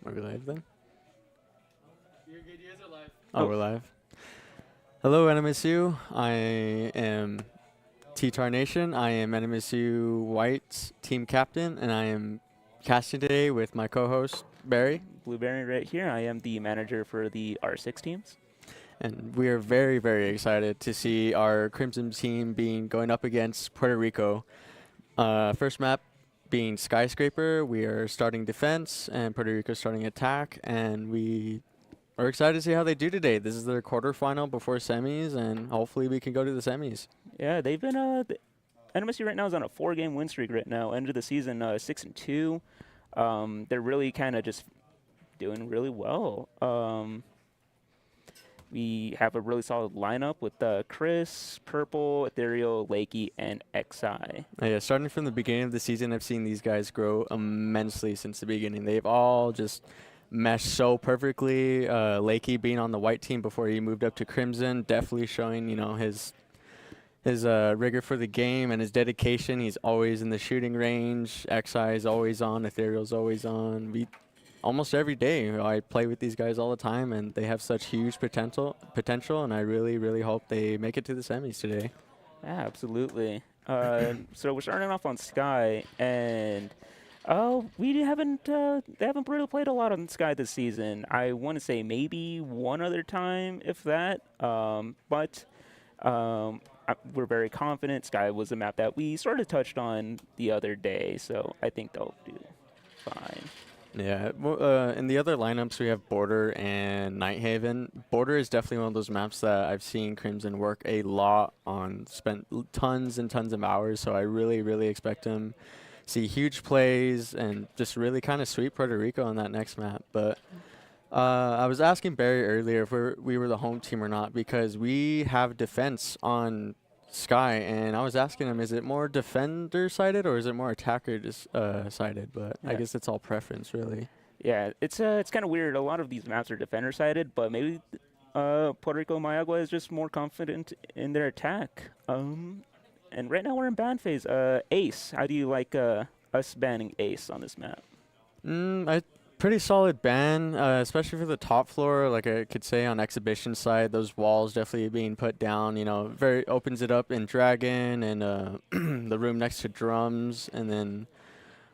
Are we live then? You're good. You guys are live. Oh, we're live. Hello, NMSU. I am T-Tar Nation. I am NMSU White's team captain, and I am casting today with my co-host, Barry. Blueberry right here. I am the manager for the R6 teams. And we are very, very excited to see our Crimson team going up against Puerto Rico. First map being Skyscraper. We are starting defense, and Puerto Rico starting attack, and we are excited to see how they do today. This is their quarterfinal before semis, and hopefully we can go to the semis. Yeah, they've been NMSU right now is on a 4-game win streak right now. End of the season 6-2. They're really kind of just doing really well. We have a really solid lineup with Chris, Purple, Ethereal, Lakey, and XI. Yeah, starting from the beginning of the season, I've seen these guys grow immensely since the beginning. They've all just meshed so perfectly. Lakey being on the white team before he moved up to Crimson, definitely showing, his rigor for the game and his dedication. He's always in the shooting range. XI is always on. Ethereal's always on. Almost every day, I play with these guys all the time, and they have such huge potential, and I really, really hope they make it to the semis today. Yeah, absolutely. So we're starting off on Sky, and they haven't really played a lot on Sky this season. I want to say maybe one other time, if that. But we're very confident. Sky was a map that we sort of touched on the other day, so I think they'll do fine. Yeah, in the other lineups, we have Border and Nighthaven. Border is definitely one of those maps that I've seen Crimson work a lot on, spent tons and tons of hours, so I really, really expect him to see huge plays and just really kind of sweep Puerto Rico on that next map. But I was asking Barry earlier if we were the home team or not, because we have defense on Sky, and I was asking him, is it more defender-sided or is it more attacker-sided? But yeah. I guess it's all preference, really. Yeah, it's kind of weird. A lot of these maps are defender-sided, but maybe Puerto Rico Mayagua is just more confident in their attack. And right now we're in ban phase. Ace, how do you like us banning Ace on this map? Pretty solid ban, especially for the top floor. Like I could say on exhibition side, those walls definitely being put down. Very opens it up in Dragon and the room next to drums. And then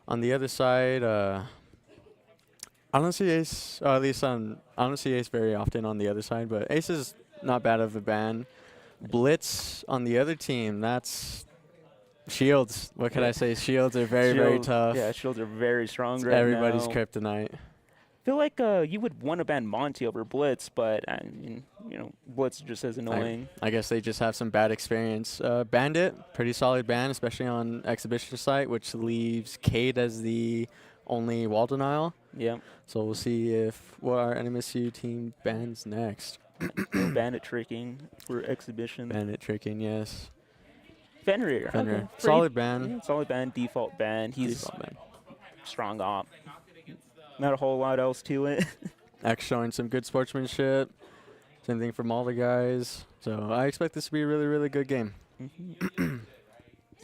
on the other side, I don't see Ace. At least I don't see Ace very often on the other side. But Ace is not bad of a ban. Blitz on the other team. That's Shields. What can I say? Shields are very tough. Yeah, shields are very strong it's right everybody's now. kryptonite. I feel like you would want to ban Monty over Blitz, but I mean, Blitz is just as annoying. I guess they just have some bad experience. Bandit, pretty solid ban, especially on exhibition site, which leaves Cade as the only wall denial. Yeah. So we'll see what our NMSU team bans next. Bandit tricking for exhibition. Bandit tricking, yes. Fenrir. Okay. Solid ban. Yeah, solid ban, default ban. He's default ban. Strong op. Not a whole lot else to it. X showing some good sportsmanship. Same thing from all the guys. So I expect this to be a really, really good game. Mm-hmm.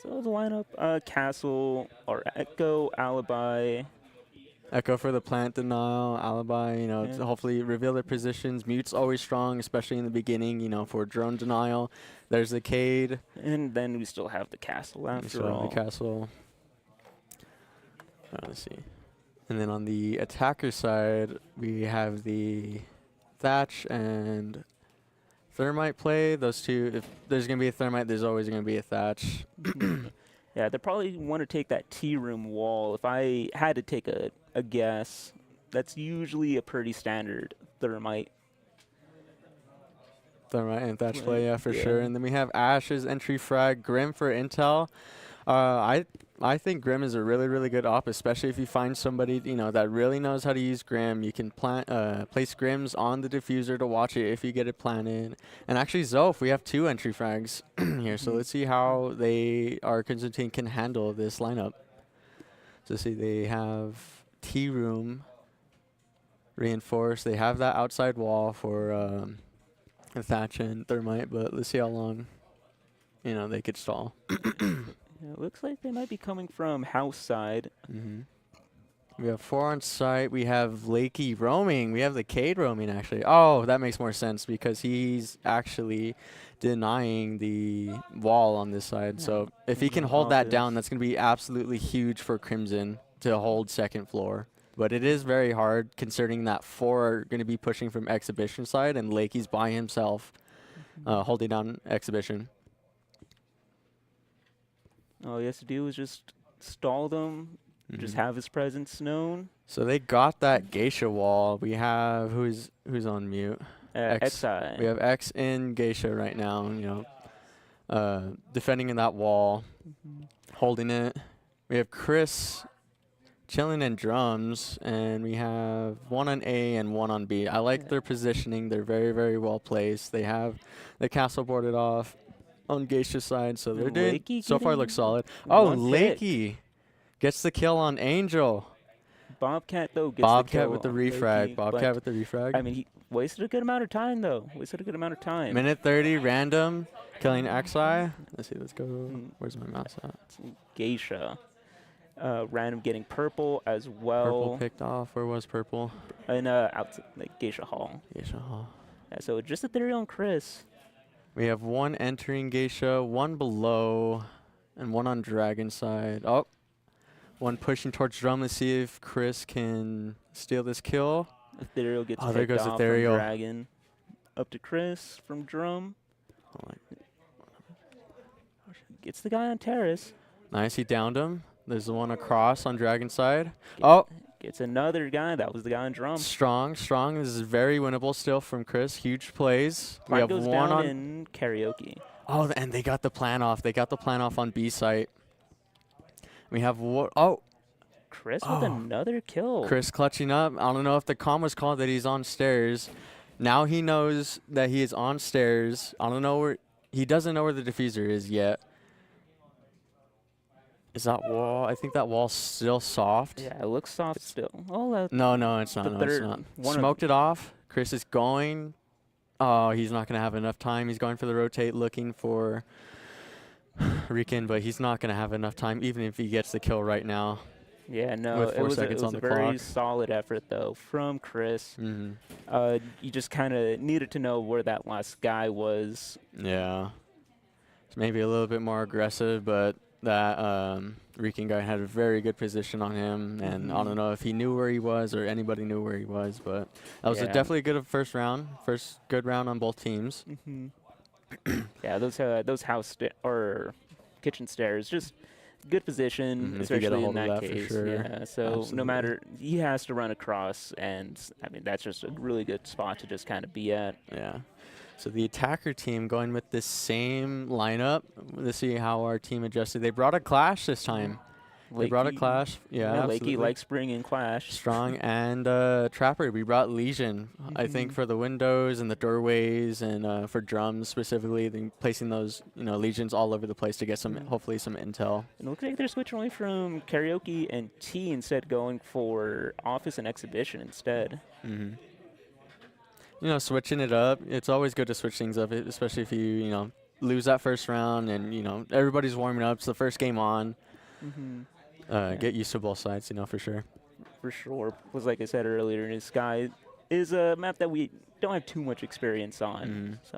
So the lineup, Castle or Echo, Alibi. Echo for the plant denial, Alibi, to hopefully reveal their positions. Mute's always strong, especially in the beginning, for drone denial. There's the Cade. And then we still have the Castle after all. The Castle. Let's see. And then on the attacker side, we have the Thatch and Thermite play. Those two, if there's going to be a Thermite, there's always going to be a Thatch. Yeah, they probably want to take that T-room wall. If I had to take a guess, that's usually a pretty standard Thermite. Thermite and Thatch play, yeah, for sure. And then we have Ash's entry frag, Grim for intel. I think Grim is a really, really good op, especially if you find somebody, that really knows how to use Grim. You can place Grims on the diffuser to watch it if you get it planted. And actually, Zoph, we have 2 entry frags here, so let's see how our Crimson team can handle this lineup. So see, they have T-room reinforced. They have that outside wall for Thatch and Thermite, but let's see how long, they could stall. Yeah, it looks like they might be coming from house side. Mm-hmm. We have 4 on site. We have Lakey roaming. We have the Cade roaming, actually. Oh, that makes more sense because he's actually denying the wall on this side. Yeah, So if he in can the hold that down, office. that's going to be absolutely huge for Crimson to hold second floor. But it is very hard considering that 4 are going to be pushing from exhibition side and Lakey's by himself holding down exhibition. All he has to do is just stall them, just have his presence known. So they got that Geisha wall. We have who's on mute. X. XI. We have X in Geisha right now. You know, defending in that wall, holding it. We have Chris chilling in drums, and we have 1 on A and 1 on B. I like their positioning. They're very, very well placed. They have the castle boarded off on Geisha's side, so they're doing Lakey so far getting looks solid. Oh, one pick. Lakey gets the kill on Angel. Bobcat, though, gets Bobcat the kill with the on refrag. Lakey, Bobcat but, with the refrag. I mean, he wasted a good amount of time, though. Wasted a good amount of time. Minute 30, random, killing XI. Let's see, let's go. Where's my mouse at? Geisha. Random getting purple as well. Purple picked off. Where was purple? And out to like Geisha Hall. Geisha Hall. Yeah, so just Ethereal and Chris. We have 1 entering Geisha, 1 below, and 1 on Dragon side. Oh, 1 pushing towards drum. Let's see if Chris can steal this kill. Ethereal gets Oh, there picked goes off Ethereal. from Dragon. Up to Chris from drum. Gets the guy on terrace. Nice, he downed him. There's the 1 across on Dragon side. Oh, Gets another guy. That was the guy on drum. strong. This is very winnable still from Chris. Huge plays. We Plan have goes 1 down on. in karaoke. Oh, and they got the plan off. They got the plan off on B site. We have what? Oh, Chris with another kill. Chris clutching up. I don't know if the comm was called that he's on stairs. Now he knows that he is on stairs. I don't know where. He doesn't know where the diffuser is yet. Is that wall? I think that wall's still soft. Yeah, it looks soft still. Oh, No, it's not. the No, it's third not. one of- Smoked it off. Chris is going. Oh, he's not going to have enough time. He's going for the rotate, looking for Rican, but he's not going to have enough time, even if he gets the kill right now. yeah, no, With it 4 was seconds a on the very clock. solid effort, though, from Chris. Mm-hmm. You just kind of needed to know where that last guy was. Yeah. It's maybe a little bit more aggressive, but that Rican guy had a very good position on him, and I don't know if he knew where he was or anybody knew where he was, but that was Yeah. definitely a good first round. First good round on both teams. Yeah, those house or kitchen stairs, just good position, If you get a especially in hold of that that for case. sure. Yeah, so Absolutely. no matter, he has to run across, and I mean that's just a really good spot to just kind of be at. Yeah. So the attacker team going with this same lineup. Let's see how our team adjusted. They brought a clash this time. They brought a Lakey- clash. Yeah, absolutely. Lakey likes bringing clash. Strong and Trapper. We brought Legion, I think, for the windows and the doorways, and for drums specifically. Then placing those, Legions all over the place to get some, hopefully, some intel. And it looks like they're switching away from karaoke and tea instead, going for office and exhibition instead. Switching it up. It's always good to switch things up, especially if you lose that first round and everybody's warming up. It's the first game on. Get used to both sides, for sure. For sure. Was like I said earlier, Sky is a map that we don't have too much experience on, so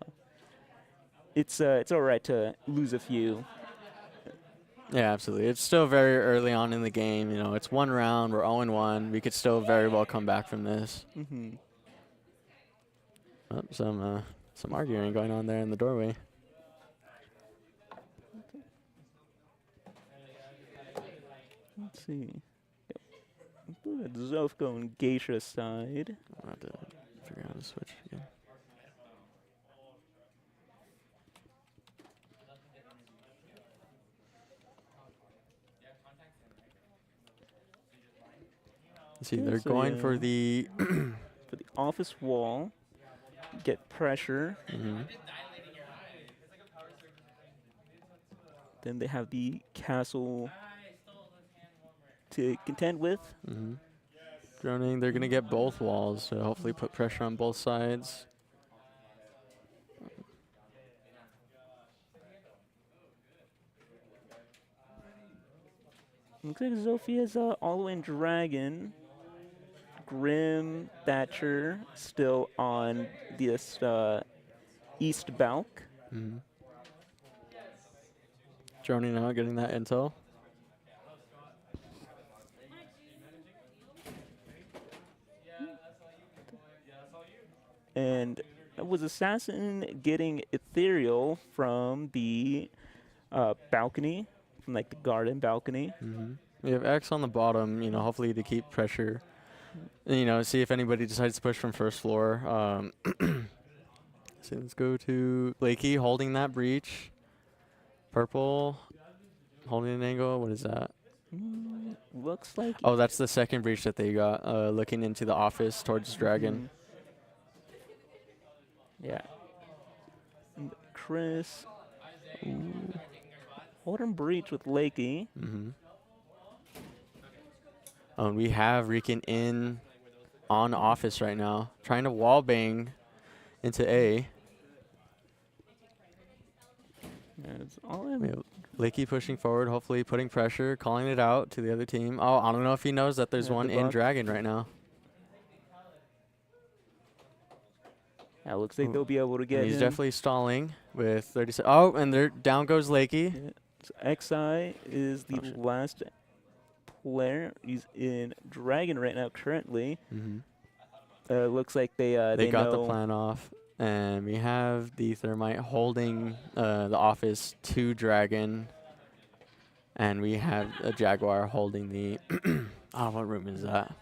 it's all right to lose a few. Yeah, absolutely. It's still very early on in the game. It's 1 round. We're 0-1. We could still very well come back from this. Oh, some arguing going on there in the doorway. Let's see. Yep. Zofko and Geisha side. I'll have to figure out how to switch again. See, they're so going yeah. for the For the office wall, get pressure. Then they have the castle to contend with. droning. They're going to get both walls, so hopefully put pressure on both sides. Looks like Zophia's all the way in Dragon. Grim Thatcher still on this east balk. Mm-hmm. Droning out, getting that intel. And was Assassin getting ethereal from the balcony, from like the garden balcony? Mm-hmm. We have X on the bottom, hopefully to keep pressure. See if anybody decides to push from first floor. So let's go to Blakey holding that breach. Purple holding an angle. What is that? Looks like. Oh, that's the second breach that they got, looking into the office towards Dragon. Yeah. And Chris. Holding breach with Lakey. Mm-hmm. Oh, and we have Rican in on office right now, trying to wall bang into A. Yeah, it's all in. We have Lakey pushing forward, hopefully putting pressure, calling it out to the other team. Oh, I don't know if he knows that there's one in Dragon right now. Yeah, looks like they'll be able to get He's him. definitely stalling with 37. Oh, and there down goes Lakey. Yeah. So XI is the last player. He's in Dragon right now currently. Mm-hmm. Looks like they got know the plan off. And we have the Thermite holding the office to Dragon. And we have a Jaguar holding the... what room is that?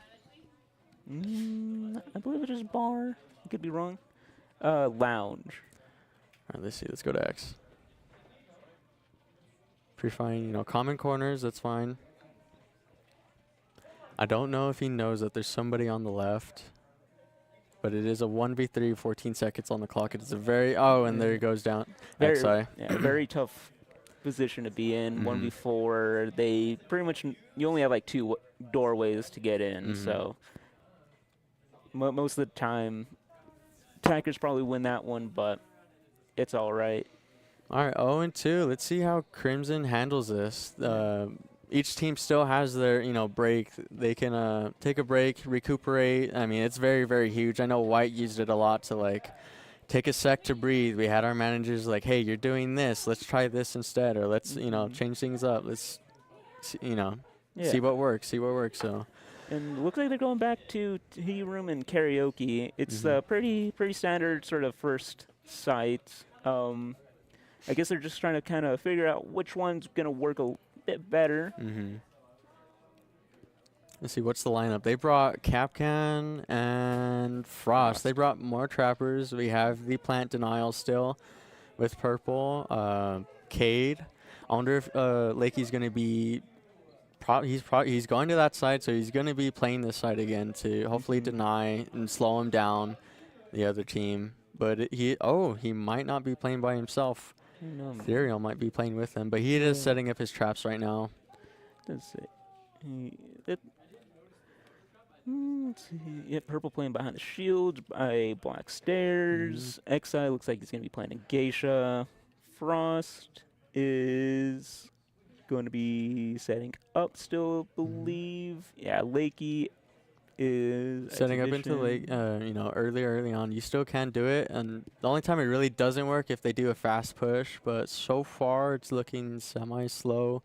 I believe it's just bar. I could be wrong. Lounge. All right, let's see. Let's go to X. Pre-fine, common corners. That's fine. I don't know if he knows that there's somebody on the left. But it is a 1v3, 14 seconds on the clock. It's a very... Oh, and there he goes down. XI. Yeah, very tough position to be in. 1v4. They pretty much... You only have like 2 doorways to get in. So most of the time, attackers probably win that one, but it's all right. All right, 0-2. Let's see how Crimson handles this. Each team still has their, break. They can take a break, recuperate. I mean, it's very, very huge. I know White used it a lot to, take a sec to breathe. We had our managers like, hey, you're doing this. Let's try this instead. Or let's, change things up. Let's, see what works, So. And it looks like they're going back to Tea Room and Karaoke. It's pretty standard sort of first site. I guess they're just trying to kind of figure out which one's going to work a bit better. Let's see, what's the lineup? They brought Capcan and Frost. They brought more trappers. We have the plant denial still with purple. Cade. I wonder if Lakey's going to be... he's going to that side, so he's going to be playing this side again to hopefully deny and slow him down, the other team. But he might not be playing by himself. Ethereal might be playing with him, but he is setting up his traps right now. Let's see. Let's see. Yeah, purple playing behind the shield by black stairs. XI looks like he's going to be playing a Geisha. Frost is going to be setting up still, believe. Yeah, Lakey is setting up into Lake, early on. You still can do it, and the only time it really doesn't work if they do a fast push, but so far it's looking semi-slow.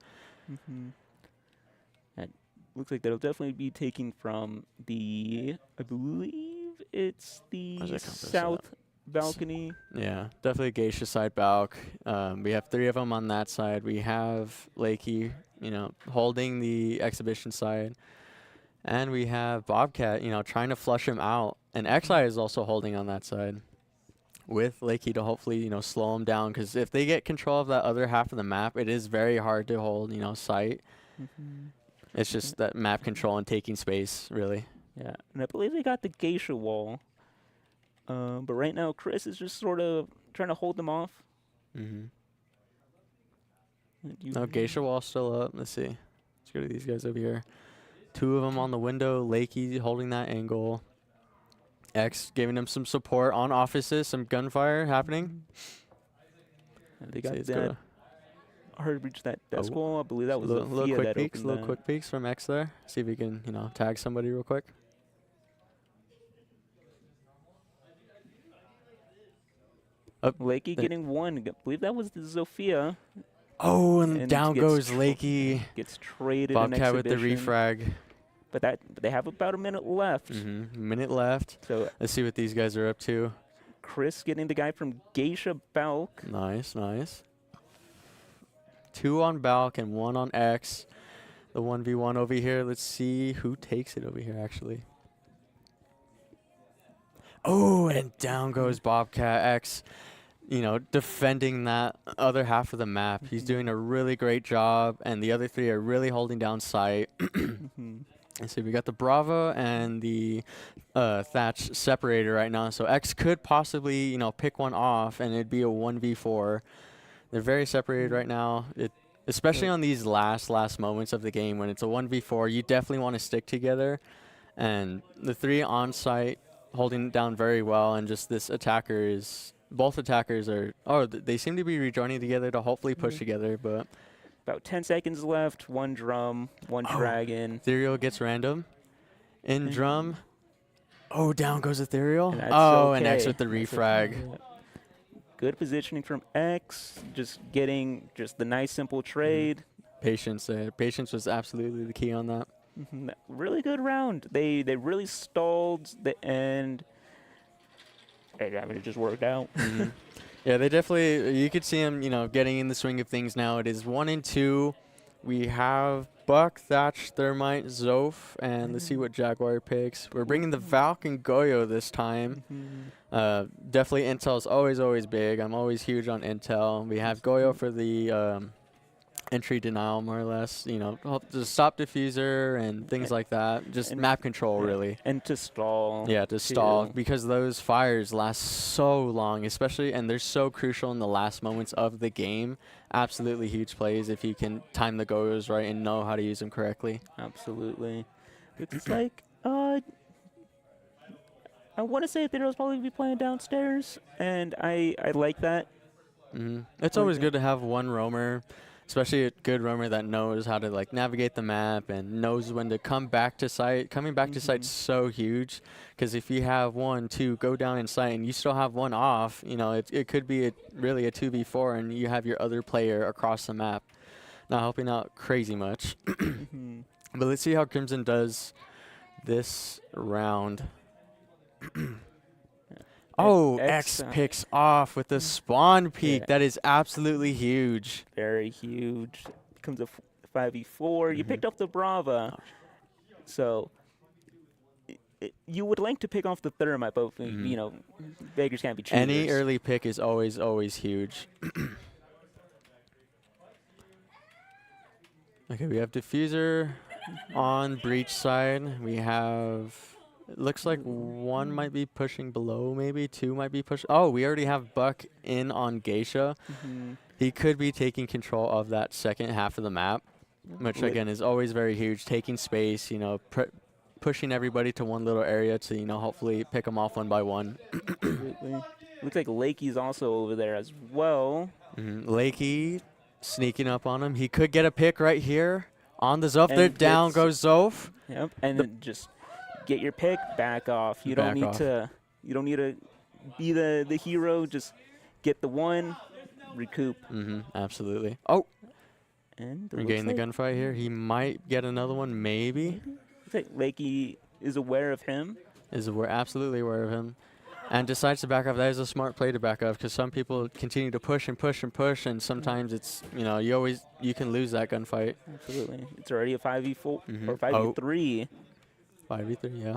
That looks like that'll definitely be taking from the, I believe it's the south balcony. Yeah, definitely Geisha side balk. We have 3 of them on that side. We have Lakey, holding the exhibition side. And we have Bobcat, trying to flush him out. And XI is also holding on that side with Lakey to hopefully, slow him down. Because if they get control of that other half of the map, it is very hard to hold, sight. It's just that map control and taking space, really. Yeah, and I believe they got the Geisha wall. But right now, Chris is just sort of trying to hold them off. No, Geisha wall still up. Let's see. Let's go to these guys over here. 2 of them on the window. Lakey holding that angle. X giving them some support on offices. Some gunfire happening. And they got that hard to reach that Oh. decimal. I believe that was little Zofia quick that peeks, opened little that. quick peeks from X there. See if we can, tag somebody real quick. Lakey getting one. I believe that was the Zofia. Oh, and down gets goes Lakey. Gets traded in Bobcat with the exhibition. refrag. But they have about a minute left. Minute left. So Let's see what these guys are up to. Chris getting the guy from Geisha Balk. Nice, nice. 2 on Balk and 1 on X. The 1v1 over here. Let's see who takes it over here, actually. Oh, and down goes Bobcat X. Defending that other half of the map. He's doing a really great job, and the other 3 are really holding down sight. And so we got the Bravo and the Thatch separated right now. So X could possibly, pick one off, and it'd be a 1v4. They're very separated right now. Especially on these last moments of the game when it's a 1v4, you definitely want to stick together. And the 3 on site holding it down very well, and just this attacker is. Both attackers are. Oh, they seem to be rejoining together to hopefully push together, but. About 10 seconds left. 1 drum, 1 dragon. Ethereal gets random. In drum. Oh, down goes Ethereal. And and X with the refrag. Good positioning from X. Just getting the nice simple trade. Patience there. Patience was absolutely the key on that. Really good round. They really stalled the end. It just worked out. Yeah, they definitely. You could see them, getting in the swing of things now. It is 1 and 2. We have Buck, Thatch, Thermite, Zoph, and let's see what Jaguar picks. We're bringing the Valk and Goyo this time. Definitely Intel's always big. I'm always huge on Intel. We have Goyo for the entry denial, more or less. The stop diffuser and things like that. Just map control, really. And to stall. Yeah, to stall, because those fires last so long, especially, and they're so crucial in the last moments of the game. Absolutely huge plays if you can time the goes right and know how to use them correctly. Absolutely. It's like, I want to say Ethereal's probably be playing downstairs, and I like that. It's always good to have one roamer, especially a good roamer that knows how to navigate the map and knows when to come back to site. Coming back to site's so huge, because if you have 1, 2 go down in site and you still have 1 off, it could be really a 2v4, and you have your other player across the map, not helping out crazy much. But let's see how Crimson does this round. Oh, X picks off with the spawn peak. Yeah. That is absolutely huge. Very huge. Becomes a 5v4. You picked up the Brava. So you would like to pick off the Thermite, but, beggars can't be choosers. Any early pick is always huge. Okay, we have Diffuser on Breach side. We have... It looks like 1 might be pushing below, maybe 2 might be pushing. Oh, we already have Buck in on Geisha. He could be taking control of that second half of the map, which again is always very huge. Taking space, pushing everybody to one little area to, hopefully pick them off 1 by 1. Looks like Lakey's also over there as well. Lakey sneaking up on him. He could get a pick right here on the Zoph. There, down goes Zoph. Yep, and then just get your pick, back off. You don't need to be the hero. Just get the 1, recoup. Absolutely. Oh, and we're getting the gunfight here. He might get another one, maybe. Looks like Lakey is aware of him. Absolutely aware of him, and decides to back off. That is a smart play to back off, because some people continue to push and push and push, and sometimes it's you can lose that gunfight. Absolutely, it's already a 5v4 or 5v3. 5v3, yeah.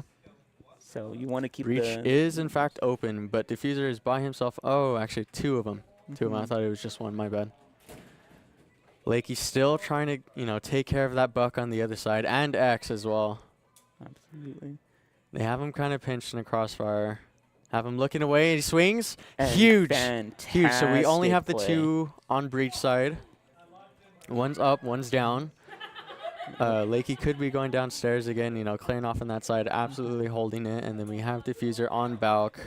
So you want to keep Breach is in fact open, but Diffuser is by himself. Oh, actually 2 of them. 2 of them. I thought it was just 1. My bad. Lakey's still trying to, take care of that Buck on the other side, and X as well. Absolutely. They have him kind of pinched in a crossfire. Have him looking away, and he swings. And huge. Huge. So we only have the play. 2 on Breach side. One's up, one's down. Lakey could be going downstairs again, clearing off on that side, absolutely holding it. And then we have Diffuser on Balk.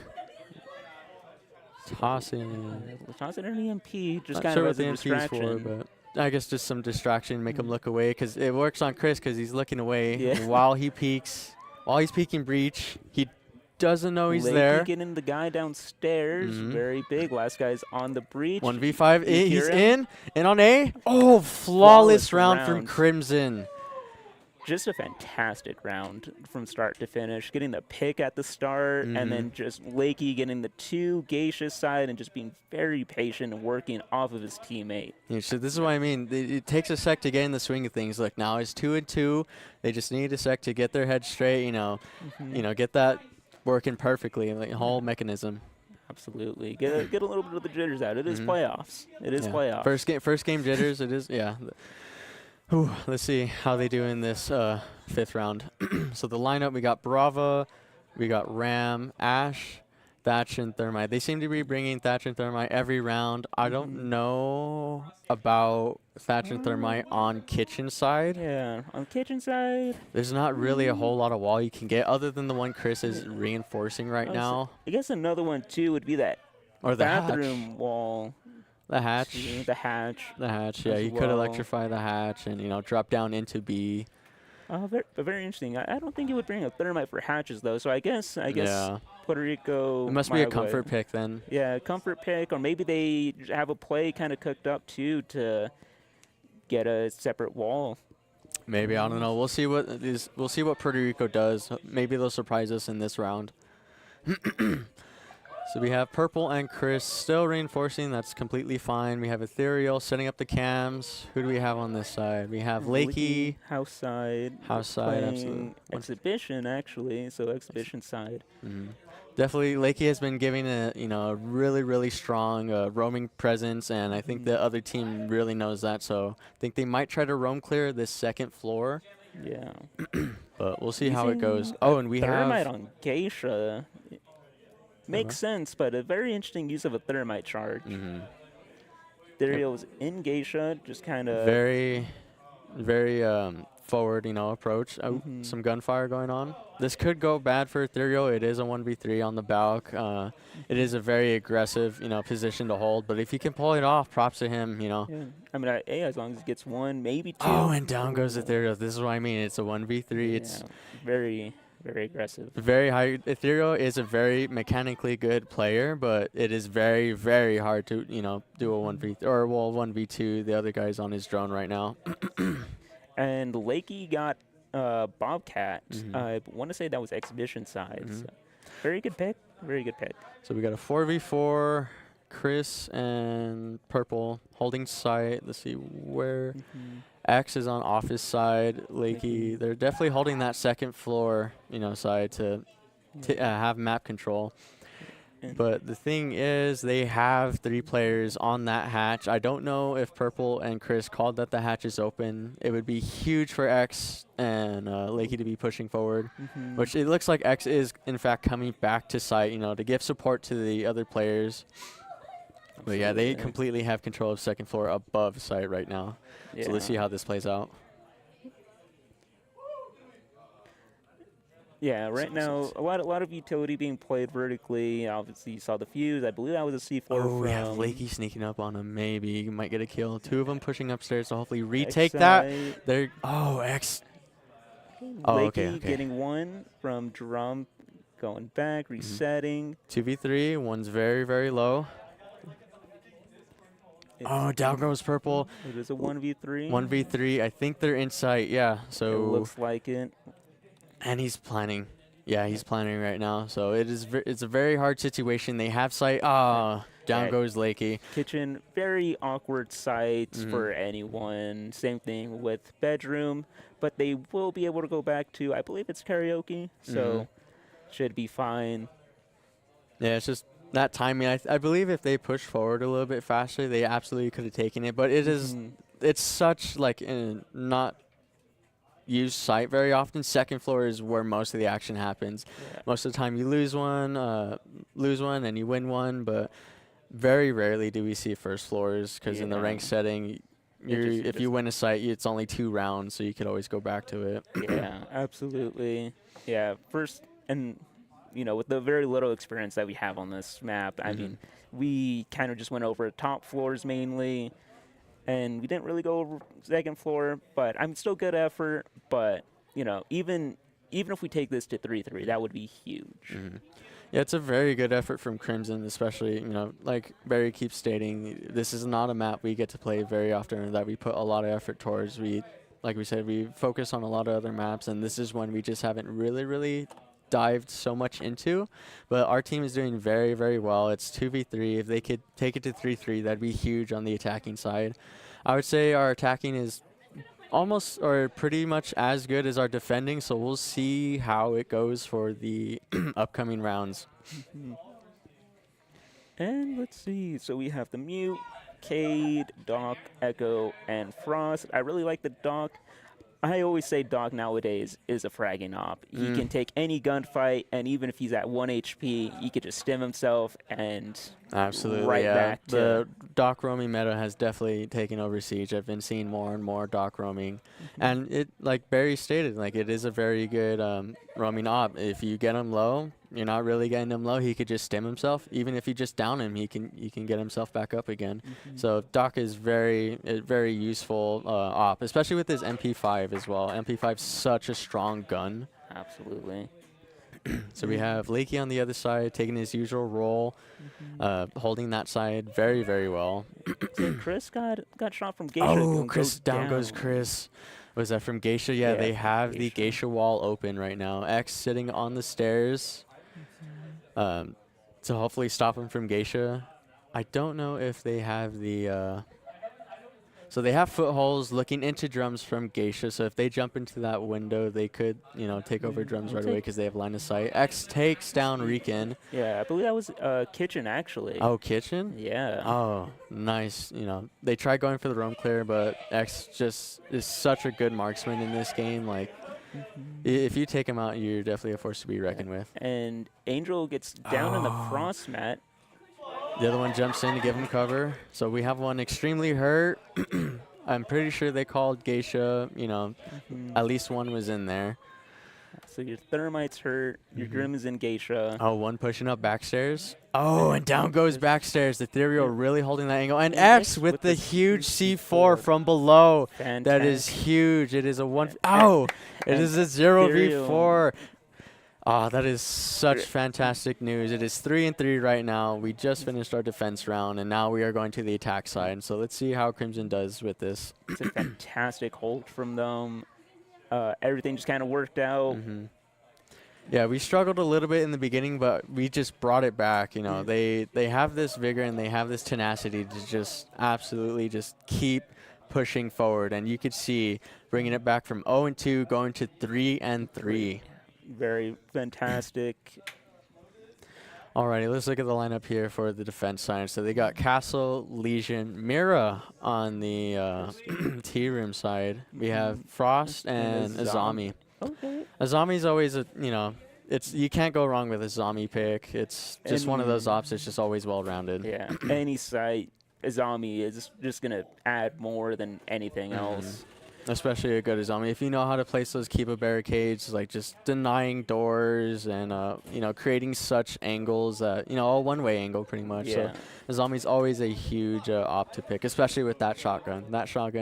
Tossing an EMP, just Not kind sure of what as the a MP is distraction. for, but I guess just some distraction, make him look away, because it works on Chris because he's looking away Yeah. while he peeks. While he's peeking breach, he doesn't know he's Lakey there. getting the guy downstairs. Very big. Last guy's on the breach. 1v5. You He's hear him? in on A. Oh, flawless Flawless round from round. Crimson. Just a fantastic round from start to finish. Getting the pick at the start, and then just Lakey getting the 2 Geisha side and just being very patient and working off of his teammate. Yeah, so this is what I mean. It takes a sec to get in the swing of things. Look, now it's 2-2. They just need a sec to get their head straight. You know, get that working perfectly. Like whole mechanism. Absolutely. Get a little bit of the jitters out. It is playoffs. It is Yeah. playoffs. First game jitters. It is. Yeah. Whew, let's see how they do in this 5th round. So the lineup, we got Brava, we got Ram, Ash, Thatch, and Thermite. They seem to be bringing Thatch and Thermite every round. I don't know about Thatch and Thermite on kitchen side. Yeah, on kitchen side. There's not really a whole lot of wall you can get other than the one Chris is reinforcing right now. I guess another one, too, would be that Or the bathroom hatch. wall. The hatch. The hatch. The hatch, yeah. as You could well. electrify the hatch and, drop down into B. Very interesting. I don't think he would bring a thermite for hatches, though, so I guess Yeah. Puerto Rico. It must be a my comfort way. pick then. Yeah, comfort pick, or maybe they have a play kind of cooked up, too, to get a separate wall. Maybe, I don't know. We'll see what Puerto Rico does. Maybe they'll surprise us in this round. So we have Purple and Chris still reinforcing. That's completely fine. We have Ethereal setting up the cams. Who do we have on this side? We have Lakey. House side. House side, playing absolutely. Exhibition, actually, so exhibition side. Definitely, Lakey has been giving a really, really strong roaming presence, and I think the other team really knows that. So I think they might try to roam clear this 2nd floor. Yeah. But we'll see how it goes. Oh, and we Thermite have on Geisha. Makes sense, but a very interesting use of a thermite charge. Ethereal's in Geisha, just kind of. very, very forward, approach. Some gunfire going on. This could go bad for Ethereal. It is a 1v3 on the balk. It is a very aggressive, position to hold. But if he can pull it off, props to him, Yeah. I mean, as long as he gets 1, maybe 2. Oh, and down goes Ethereal. This is what I mean. It's a 1v3. It's very, very aggressive. very high. Ethereal is a very mechanically good player, but it is very, very hard to, do a 1v3 or 1v2. The other guy's on his drone right now. And Lakey got Bobcat. I want to say that was exhibition side. So very good pick. Very good pick. So we got a 4v4, Chris and Purple holding site. Let's see where X is on office side. Lakey, they're definitely holding that 2nd floor, side to have map control. But the thing is, they have 3 players on that hatch. I don't know if Purple and Chris called that the hatch is open. It would be huge for X and Lakey to be pushing forward, which it looks like X is, in fact, coming back to site, to give support to the other players. But, yeah, they completely have control of 2nd floor above site right now. Yeah. So let's see how this plays out. Yeah, right now, a lot of utility being played vertically. Obviously, you saw the fuse. I believe that was a C4 Oh, from we have Lakey sneaking up on him. Maybe he might get a kill. 2 of them pushing upstairs to hopefully retake that. X-side. They're X. Oh, Lakey okay. getting 1 from drum, going back, resetting. 2v3. One's very, very low. Oh, down goes Purple. It is a 1v3. 1v3. I think they're in sight. Yeah. It So looks like it. and he's planning. Yeah, he's planning right now. So it's a very hard situation. They have sight. Down Yeah. goes Lakey. Kitchen, very awkward sites for anyone. Same thing with bedroom, but they will be able to go back to, I believe it's karaoke, so should be fine. Yeah, it's just that timing. I believe if they push forward a little bit faster, they absolutely could have taken it. But it is, it's such like not used site very often. 2nd floor is where most of the action happens. Yeah. Most of the time you lose one and you win one, but very rarely do we see 1st floors because in the ranked setting, if you win a site, it's only 2 rounds, so you could always go back to it. Yeah, absolutely. Yeah, first, and with the very little experience that we have on this map, I mean, we kind of just went over top floors mainly, and we didn't really go over second floor, but I'm still good effort. But even if we take this to 3-3, that would be huge. Yeah, it's a very good effort from Crimson, especially, like Barry keeps stating, this is not a map we get to play very often or that we put a lot of effort towards. Like we said, we focus on a lot of other maps, and this is one we just haven't really dived so much into. But our team is doing very, very well. It's 2v3. If they could take it to 3-3, that'd be huge on the attacking side. I would say our attacking is almost or pretty much as good as our defending, so we'll see how it goes for the upcoming rounds. And let's see. So we have the Mute, Cade, Doc, Echo, and Frost. I really like the Doc. I always say Doc nowadays is a fragging op. He can take any gunfight, and even if he's at 1 HP, he could just stim himself and absolutely right back to... The Doc roaming meta has definitely taken over Siege. I've been seeing more and more Doc roaming. And it, like Barry stated, like it is a very good roaming op. If you get him low, you're not really getting him low. He could just stim himself. Even if you just down him, he can get himself back up again. So Doc is very useful op, especially with his MP5 as well. MP5 is such a strong gun. Absolutely. So we have Lakey on the other side taking his usual role, holding that side very, very well. So Chris got shot from Geisha. Oh, Chris, down goes Chris. Was that from Geisha? Yeah, they have the Geisha wall open right now. X sitting on the stairs to hopefully stop him from Geisha. I don't know if they have the... So they have footholds looking into drums from Geisha. So if they jump into that window, they could, take over drums right away because they have line of sight. X takes down Rican. Yeah, I believe that was Kitchen, actually. Oh, Kitchen? Yeah. Oh, nice. They tried going for the roam clear, but X just is such a good marksman in this game. Like, if you take him out, you're definitely a force to be reckoned with. And Angel gets down in the frost mat. The other one jumps in to give him cover. So we have one extremely hurt. I'm pretty sure they called Geisha, at least one was in there. So your Thermite's hurt, your Grim is in Geisha. Oh, one pushing up backstairs. Oh, and down goes backstairs. The Ethereal really holding that angle. And X with the huge C4 from below. Fantastic. That is huge. It is a one. Oh, it is a 0v4. Oh, that is such fantastic news. It is 3-3 right now. We just finished our defense round, and now we are going to the attack side. So let's see how Crimson does with this. It's a fantastic hold from them. Everything just kind of worked out. Yeah, we struggled a little bit in the beginning, but we just brought it back. They have this vigor and they have this tenacity to just absolutely just keep pushing forward. And you could see bringing it back from 0-2 going to 3-3. Very fantastic. Alrighty, let's look at the lineup here for the defense side. So they got Castle, Legion, Mira on the T-room side. We have Frost and Azami. Okay. Azami's always a, you can't go wrong with a Azami pick. It's just one of those ops that's just always well-rounded. Yeah, any site, Azami is just going to add more than anything else. Especially a good Azami. If you know how to place those Kiba barricades, like just denying doors and, creating such angles that, all one-way angle pretty much. Yeah. So Azami's always a huge op to pick, especially with that shotgun. That shotgun